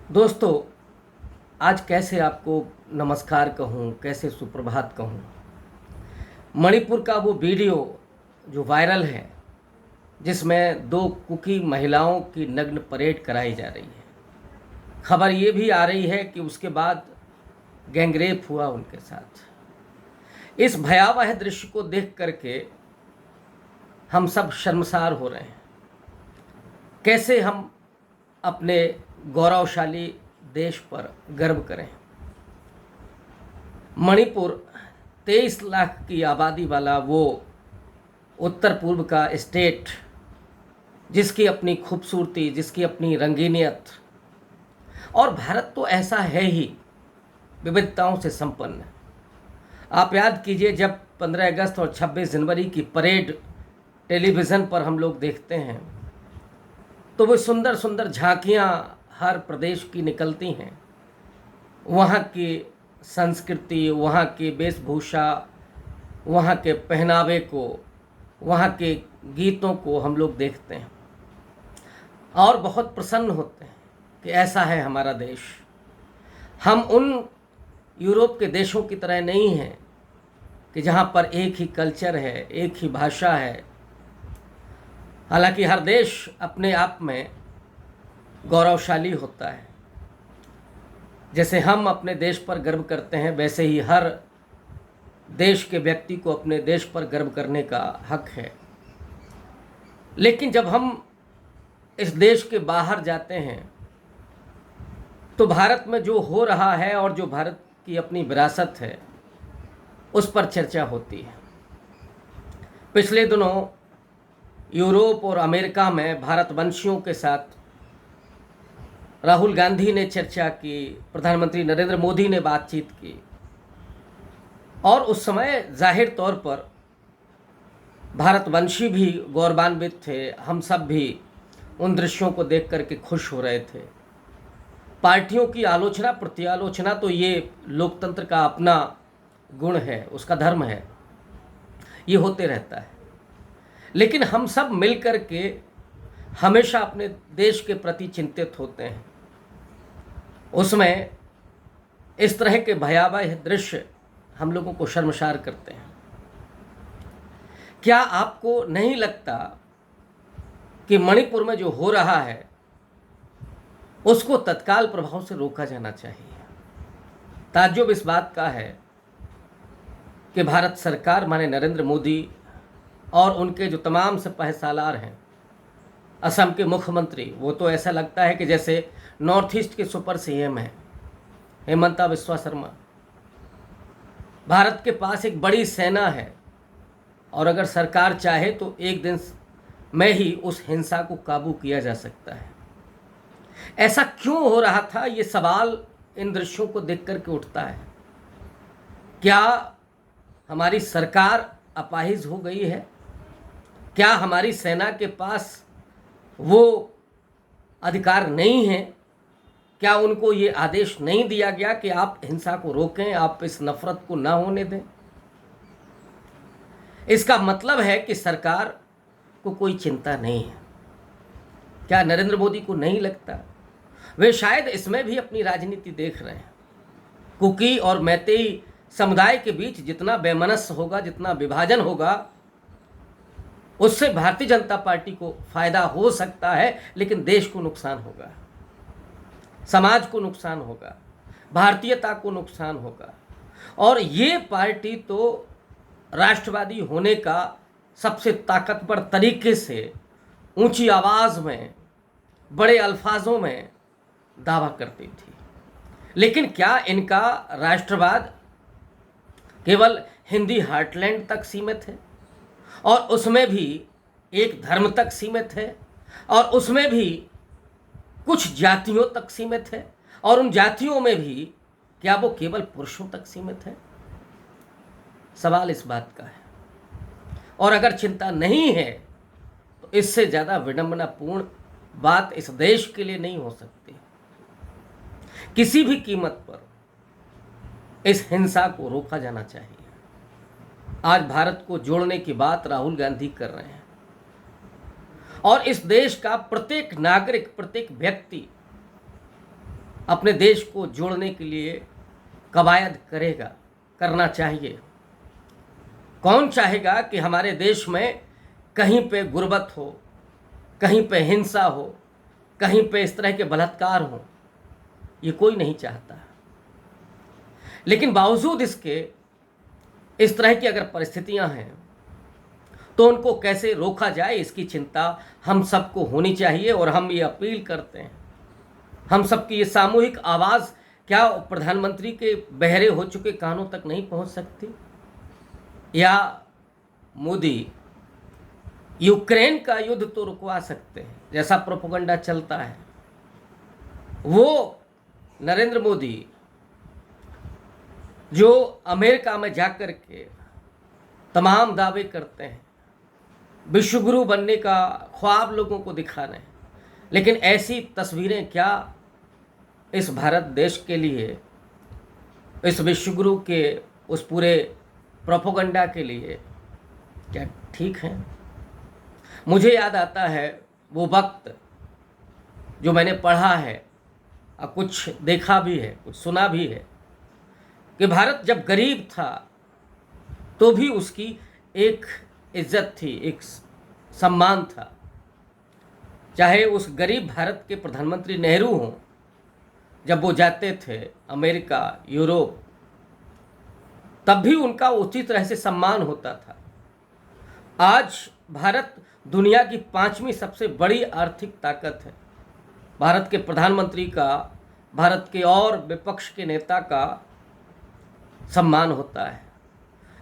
दोस्तों, आज कैसे आपको नमस्कार कहूँ, कैसे सुप्रभात कहूँ। मणिपुर का वो वीडियो जो वायरल है, जिसमें दो कुकी महिलाओं की नग्न परेड कराई जा रही है। खबर ये भी आ रही है कि उसके बाद गैंगरेप हुआ उनके साथ। इस भयावह दृश्य को देख करके हम सब शर्मसार हो रहे हैं। कैसे हम अपने गौरवशाली देश पर गर्व करें। मणिपुर 23 लाख की आबादी वाला वो उत्तर पूर्व का स्टेट, जिसकी अपनी खूबसूरती, जिसकी अपनी रंगीनियत, और भारत तो ऐसा है ही, विविधताओं से संपन्न। आप याद कीजिए, जब 15 अगस्त और 26 जनवरी की परेड टेलीविज़न पर हम लोग देखते हैं तो वो सुंदर सुंदर झांकियाँ हर प्रदेश की निकलती हैं। वहाँ की संस्कृति, वहाँ की वेशभूषा, वहाँ के पहनावे को, वहाँ के गीतों को हम लोग देखते हैं और बहुत प्रसन्न होते हैं कि ऐसा है हमारा देश। हम उन यूरोप के देशों की तरह नहीं हैं कि जहाँ पर एक ही कल्चर है, एक ही भाषा है। हालांकि हर देश अपने आप में गौरवशाली होता है। जैसे हम अपने देश पर गर्व करते हैं, वैसे ही हर देश के व्यक्ति को अपने देश पर गर्व करने का हक है। लेकिन जब हम इस देश के बाहर जाते हैं तो भारत में जो हो रहा है और जो भारत की अपनी विरासत है, उस पर चर्चा होती है। पिछले दिनों यूरोप और अमेरिका में भारतवंशियों के साथ राहुल गांधी ने चर्चा की, प्रधानमंत्री नरेंद्र मोदी ने बातचीत की, और उस समय जाहिर तौर पर भारतवंशी भी गौरवान्वित थे। हम सब भी उन दृश्यों को देख करके खुश हो रहे थे। पार्टियों की आलोचना प्रत्यालोचना तो ये लोकतंत्र का अपना गुण है, उसका धर्म है, ये होते रहता है। लेकिन हम सब मिलकर के हमेशा अपने देश के प्रति चिंतित होते हैं। उसमें इस तरह के भयावह दृश्य हम लोगों को शर्मसार करते हैं। क्या आपको नहीं लगता कि मणिपुर में जो हो रहा है उसको तत्काल प्रभाव से रोका जाना चाहिए? ताज्जुब इस बात का है कि भारत सरकार, माने नरेंद्र मोदी और उनके जो तमाम सिपह सालार हैं, असम के मुख्यमंत्री, वो तो ऐसा लगता है कि जैसे नॉर्थ ईस्ट के सुपर सीएम हैं, हेमंता बिस्वा शर्मा। भारत के पास एक बड़ी सेना है और अगर सरकार चाहे तो एक दिन में ही उस हिंसा को काबू किया जा सकता है। ऐसा क्यों हो रहा था, ये सवाल इन दृश्यों को देख करके उठता है। क्या हमारी सरकार अपाहिज हो गई है? क्या हमारी सेना के पास वो अधिकार नहीं है? क्या उनको ये आदेश नहीं दिया गया कि आप हिंसा को रोकें, आप इस नफरत को ना होने दें? इसका मतलब है कि सरकार को कोई चिंता नहीं है। क्या नरेंद्र मोदी को नहीं लगता? वे शायद इसमें भी अपनी राजनीति देख रहे हैं। कुकी और मैतेई समुदाय के बीच जितना वैमनस्य होगा, जितना विभाजन होगा, उससे भारतीय जनता पार्टी को फायदा हो सकता है, लेकिन देश को नुकसान होगा, समाज को नुकसान होगा, भारतीयता को नुकसान होगा। और ये पार्टी तो राष्ट्रवादी होने का सबसे ताकतवर तरीके से ऊंची आवाज़ में, बड़े अल्फाजों में दावा करती थी। लेकिन क्या इनका राष्ट्रवाद केवल हिंदी हार्टलैंड तक सीमित है, और उसमें भी एक धर्म तक सीमित है, और उसमें भी कुछ जातियों तक सीमित है, और उन जातियों में भी क्या वो केवल पुरुषों तक सीमित है? सवाल इस बात का है। और अगर चिंता नहीं है तो इससे ज़्यादा विडंबनापूर्ण बात इस देश के लिए नहीं हो सकती। किसी भी कीमत पर इस हिंसा को रोका जाना चाहिए। आज भारत को जोड़ने की बात राहुल गांधी कर रहे हैं, और इस देश का प्रत्येक नागरिक, प्रत्येक व्यक्ति अपने देश को जोड़ने के लिए कवायद करना चाहिए। कौन चाहेगा कि हमारे देश में कहीं पे गुर्बत हो, कहीं पे हिंसा हो, कहीं पे इस तरह के बलात्कार हो? ये कोई नहीं चाहता। लेकिन बावजूद इसके इस तरह की अगर परिस्थितियां हैं तो उनको कैसे रोका जाए, इसकी चिंता हम सबको होनी चाहिए। और हम ये अपील करते हैं, हम सबकी ये सामूहिक आवाज़ क्या प्रधानमंत्री के बहरे हो चुके कानों तक नहीं पहुंच सकती? या मोदी यूक्रेन का युद्ध तो रुकवा सकते हैं, जैसा प्रोपेगेंडा चलता है, वो नरेंद्र मोदी जो अमेरिका में जाकर के तमाम दावे करते हैं, विश्वगुरु बनने का ख्वाब लोगों को दिखा रहे हैं, लेकिन ऐसी तस्वीरें क्या इस भारत देश के लिए, इस विश्वगुरु के उस पूरे प्रोपेगेंडा के लिए क्या ठीक है? मुझे याद आता है वो वक्त जो मैंने पढ़ा है और कुछ देखा भी है, कुछ सुना भी है, कि भारत जब गरीब था तो भी उसकी एक इज्जत थी, एक सम्मान था। चाहे उस गरीब भारत के प्रधानमंत्री नेहरू हों, जब वो जाते थे अमेरिका, यूरोप, तब भी उनका उसी तरह से सम्मान होता था। आज भारत दुनिया की 5वीं सबसे बड़ी आर्थिक ताकत है। भारत के प्रधानमंत्री का, भारत के और विपक्ष के नेता का सम्मान होता है।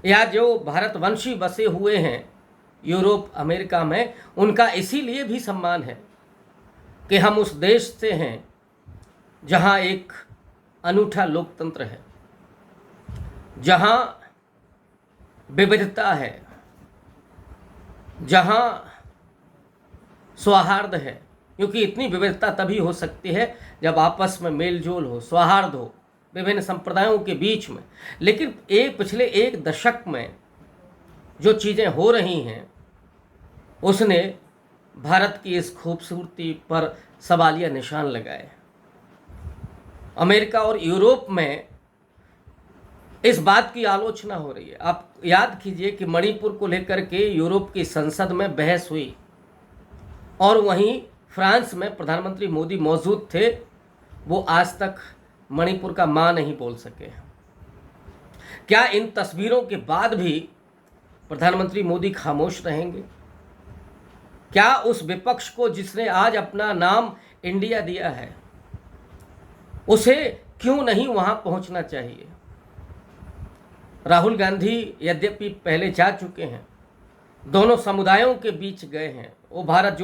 या जो भारतवंशी बसे हुए हैं यूरोप, अमेरिका में, उनका इसीलिए भी सम्मान है कि हम उस देश से हैं जहां एक अनूठा लोकतंत्र है, जहां विविधता है, जहां सौहार्द है। क्योंकि इतनी विविधता तभी हो सकती है जब आपस में मेल जोल हो, सौहार्द हो विभिन्न संप्रदायों के बीच में। लेकिन पिछले 1 दशक में जो चीज़ें हो रही हैं, उसने भारत की इस खूबसूरती पर सवालिया निशान लगाए। अमेरिका और यूरोप में इस बात की आलोचना हो रही है। आप याद कीजिए कि मणिपुर को लेकर के यूरोप की संसद में बहस हुई और वहीं फ्रांस में प्रधानमंत्री मोदी मौजूद थे, वो आज तक मणिपुर का मां नहीं बोल सके। क्या इन तस्वीरों के बाद भी प्रधानमंत्री मोदी खामोश रहेंगे? क्या उस विपक्ष को जिसने आज अपना नाम इंडिया दिया है, उसे क्यों नहीं वहां पहुंचना चाहिए? राहुल गांधी यद्यपि पहले जा चुके हैं, दोनों समुदायों के बीच गए हैं, वो भारत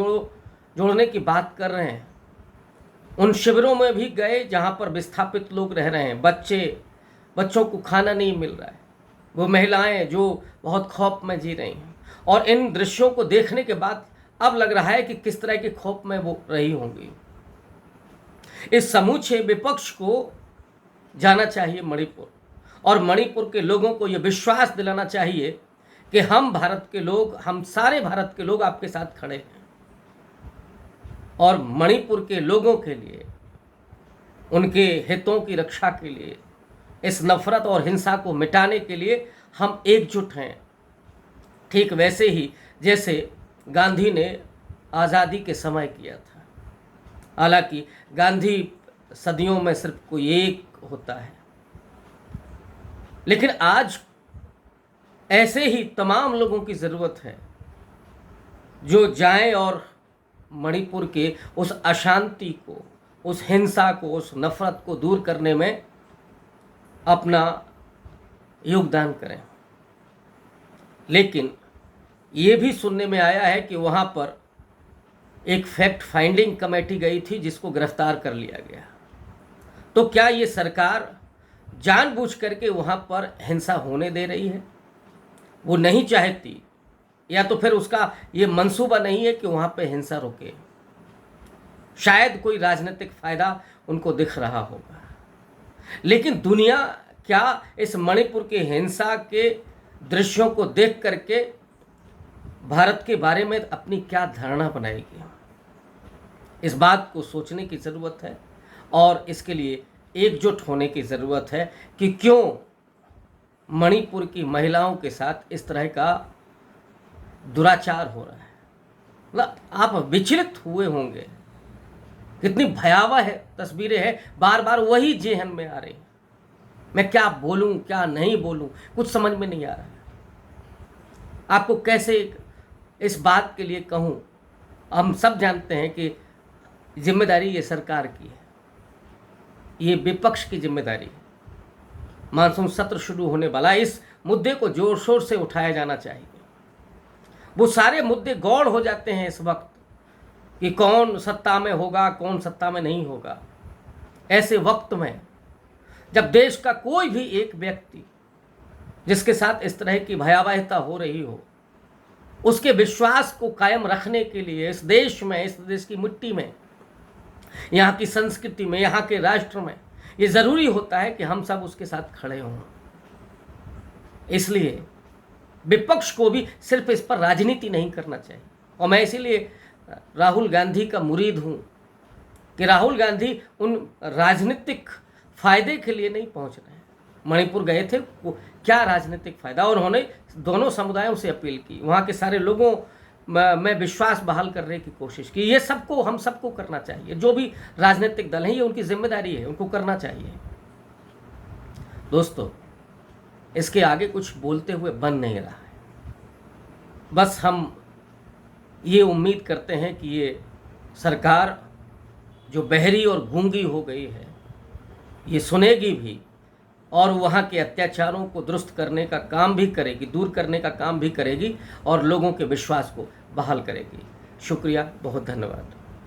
जोड़ने की बात कर रहे हैं। उन शिविरों में भी गए जहां पर विस्थापित लोग रह रहे हैं, बच्चों को खाना नहीं मिल रहा है, वो महिलाएं जो बहुत खौफ में जी रही हैं। और इन दृश्यों को देखने के बाद अब लग रहा है कि किस तरह के खौफ में वो रही होंगी। इस समूचे विपक्ष को जाना चाहिए मणिपुर, और मणिपुर के लोगों को यह विश्वास दिलाना चाहिए कि हम भारत के लोग, हम सारे भारत के लोग आपके साथ खड़े हैं। और मणिपुर के लोगों के लिए, उनके हितों की रक्षा के लिए, इस नफरत और हिंसा को मिटाने के लिए हम एकजुट हैं। ठीक वैसे ही जैसे गांधी ने आज़ादी के समय किया था। हालांकि गांधी सदियों में सिर्फ कोई एक होता है, लेकिन आज ऐसे ही तमाम लोगों की ज़रूरत है जो जाएं और मणिपुर के उस अशांति को, उस हिंसा को, उस नफरत को दूर करने में अपना योगदान करें। लेकिन ये भी सुनने में आया है कि वहाँ पर एक फैक्ट फाइंडिंग कमेटी गई थी जिसको गिरफ्तार कर लिया गया। तो क्या ये सरकार जानबूझ करके वहाँ पर हिंसा होने दे रही है? वो नहीं चाहती, या तो फिर उसका ये मंसूबा नहीं है कि वहाँ पे हिंसा रुके। शायद कोई राजनीतिक फ़ायदा उनको दिख रहा होगा। लेकिन दुनिया क्या इस मणिपुर के हिंसा के दृश्यों को देख करके भारत के बारे में अपनी क्या धारणा बनाएगी? इस बात को सोचने की ज़रूरत है। और इसके लिए एकजुट होने की ज़रूरत है कि क्यों मणिपुर की महिलाओं के साथ इस तरह का दुराचार हो रहा है। मतलब आप विचलित हुए होंगे, कितनी भयावह है तस्वीरें हैं, बार बार वही जेहन में आ रही। मैं क्या बोलूं क्या नहीं बोलूं, कुछ समझ में नहीं आ रहा है। आपको कैसे इस बात के लिए कहूं। हम सब जानते हैं कि जिम्मेदारी ये सरकार की है, ये विपक्ष की जिम्मेदारी है। मानसून सत्र शुरू होने वाला, इस मुद्दे को जोर शोर से उठाया जाना चाहिए। वो सारे मुद्दे गौड़ हो जाते हैं इस वक्त कि कौन सत्ता में होगा कौन सत्ता में नहीं होगा। ऐसे वक्त में जब देश का कोई भी एक व्यक्ति जिसके साथ इस तरह की भयावहता हो रही हो, उसके विश्वास को कायम रखने के लिए इस देश में, इस देश की मिट्टी में, यहाँ की संस्कृति में, यहाँ के राष्ट्र में ये ज़रूरी होता है कि हम सब उसके साथ खड़े हों। इसलिए विपक्ष को भी सिर्फ इस पर राजनीति नहीं करना चाहिए। और मैं इसीलिए राहुल गांधी का मुरीद हूँ कि राहुल गांधी उन राजनीतिक फ़ायदे के लिए नहीं पहुँच रहे हैं। मणिपुर गए थे, वो क्या राजनीतिक फ़ायदा, और उन्होंने दोनों समुदायों से अपील की, वहाँ के सारे लोगों में विश्वास बहाल करने की कोशिश की। ये सबको, हम सबको करना चाहिए। जो भी राजनीतिक दल हैं, ये उनकी जिम्मेदारी है, उनको करना चाहिए। दोस्तों, इसके आगे कुछ बोलते हुए बन नहीं रहा है। बस हम ये उम्मीद करते हैं कि ये सरकार जो बहरी और गूंगी हो गई है, ये सुनेगी भी और वहाँ के अत्याचारों को दुरुस्त करने का काम भी करेगी, दूर करने का काम भी करेगी और लोगों के विश्वास को बहाल करेगी। शुक्रिया, बहुत धन्यवाद।